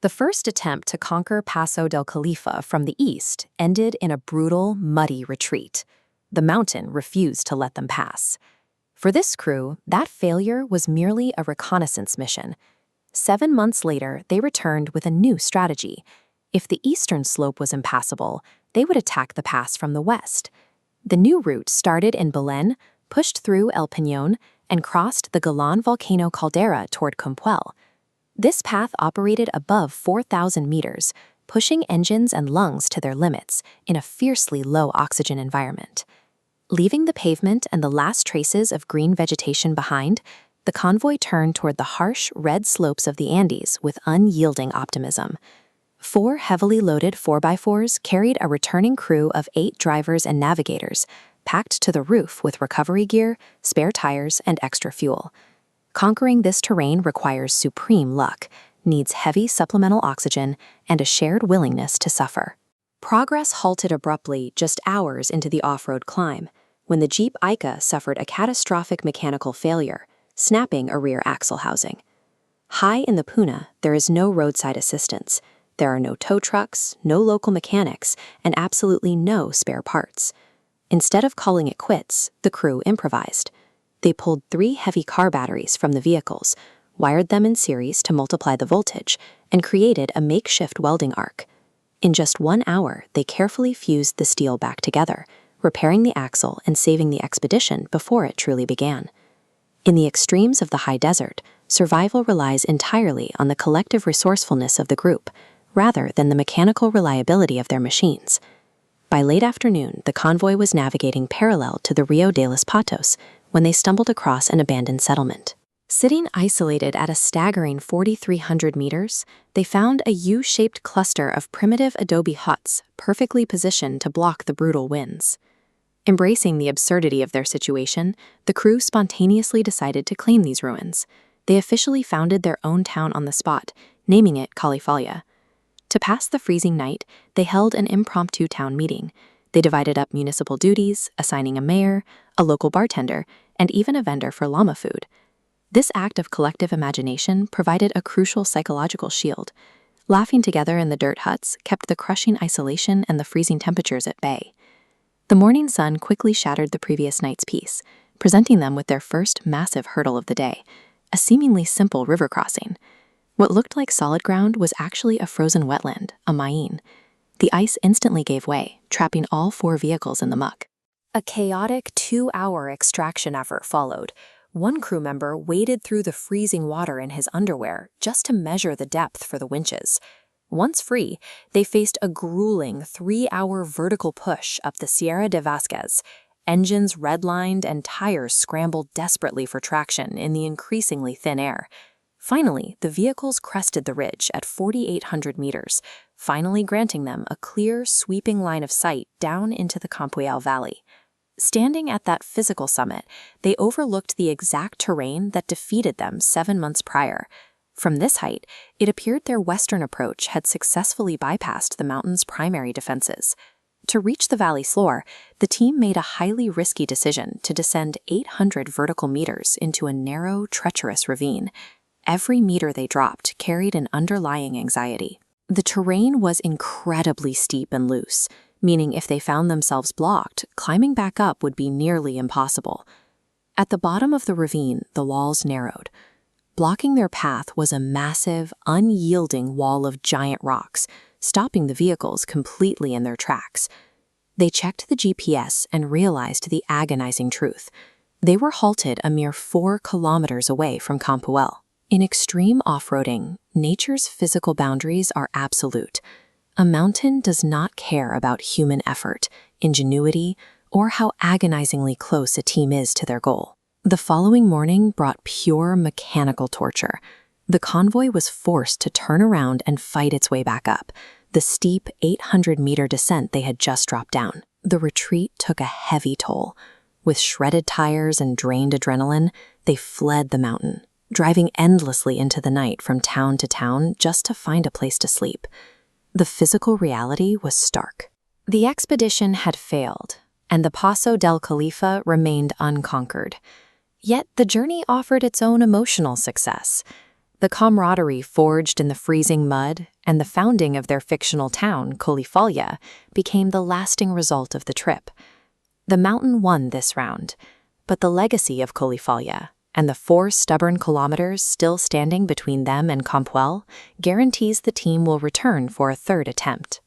The first attempt to conquer Paso del Colifa from the east ended in a brutal, muddy retreat. The mountain refused to let them pass. For this crew, that failure was merely a reconnaissance mission. 7 months later, they returned with a new strategy. If the eastern slope was impassable, they would attack the pass from the west. The new route started in Belén, pushed through El Peñón, and crossed the Galán volcano caldera toward Compuel. This path operated above 4,000 meters, pushing engines and lungs to their limits in a fiercely low oxygen environment. Leaving the pavement and the last traces of green vegetation behind, the convoy turned toward the harsh, red slopes of the Andes with unyielding optimism. 4 heavily loaded 4x4s carried a returning crew of 8 drivers and navigators, packed to the roof with recovery gear, spare tires, and extra fuel. Conquering this terrain requires supreme luck, needs heavy supplemental oxygen, and a shared willingness to suffer. Progress halted abruptly just hours into the off-road climb, when the Jeep Ica suffered a catastrophic mechanical failure, snapping a rear axle housing. High in the Puna, there is no roadside assistance. There are no tow trucks, no local mechanics, and absolutely no spare parts. Instead of calling it quits, the crew improvised. They pulled 3 heavy car batteries from the vehicles, wired them in series to multiply the voltage, and created a makeshift welding arc. In just 1 hour, they carefully fused the steel back together, repairing the axle and saving the expedition before it truly began. In the extremes of the high desert, survival relies entirely on the collective resourcefulness of the group, rather than the mechanical reliability of their machines. By late afternoon, the convoy was navigating parallel to the Rio de los Patos when they stumbled across an abandoned settlement. Sitting isolated at a staggering 4,300 meters, they found a U-shaped cluster of primitive adobe huts perfectly positioned to block the brutal winds. Embracing the absurdity of their situation, the crew spontaneously decided to claim these ruins. They officially founded their own town on the spot, naming it Colifalla. To pass the freezing night, they held an impromptu town meeting. They divided up municipal duties, assigning a mayor, a local bartender, and even a vendor for llama food. This act of collective imagination provided a crucial psychological shield. Laughing together in the dirt huts kept the crushing isolation and the freezing temperatures at bay. The morning sun quickly shattered the previous night's peace, presenting them with their first massive hurdle of the day, a seemingly simple river crossing. What looked like solid ground was actually a frozen wetland, a main. The ice instantly gave way, trapping all 4 vehicles in the muck. A chaotic 2-hour extraction effort followed. One crew member waded through the freezing water in his underwear just to measure the depth for the winches. Once free, they faced a grueling 3-hour vertical push up the Sierra de Vázquez. Engines redlined and tires scrambled desperately for traction in the increasingly thin air. Finally, the vehicles crested the ridge at 4,800 meters, finally granting them a clear, sweeping line of sight down into the Compuel Valley. Standing at that physical summit, they overlooked the exact terrain that defeated them 7 months prior. From this height, it appeared their western approach had successfully bypassed the mountain's primary defenses. To reach the valley floor, the team made a highly risky decision to descend 800 vertical meters into a narrow, treacherous ravine. Every meter they dropped carried an underlying anxiety. The terrain was incredibly steep and loose, meaning if they found themselves blocked, climbing back up would be nearly impossible. At the bottom of the ravine, the walls narrowed. Blocking their path was a massive, unyielding wall of giant rocks, stopping the vehicles completely in their tracks. They checked the GPS and realized the agonizing truth. They were halted a mere 4 kilometers away from Compuel. In extreme off-roading, nature's physical boundaries are absolute. A mountain does not care about human effort, ingenuity, or how agonizingly close a team is to their goal. The following morning brought pure mechanical torture. The convoy was forced to turn around and fight its way back up, the steep 800-meter descent they had just dropped down. The retreat took a heavy toll. With shredded tires and drained adrenaline, they fled the mountain, driving endlessly into the night from town to town just to find a place to sleep. The physical reality was stark. The expedition had failed, and the Paso del Colifa remained unconquered. Yet the journey offered its own emotional success. The camaraderie forged in the freezing mud and the founding of their fictional town, Colifalla, became the lasting result of the trip. The mountain won this round, but the legacy of Colifalla, and the 4 stubborn kilometers still standing between them and Campuel, guarantees the team will return for a third attempt.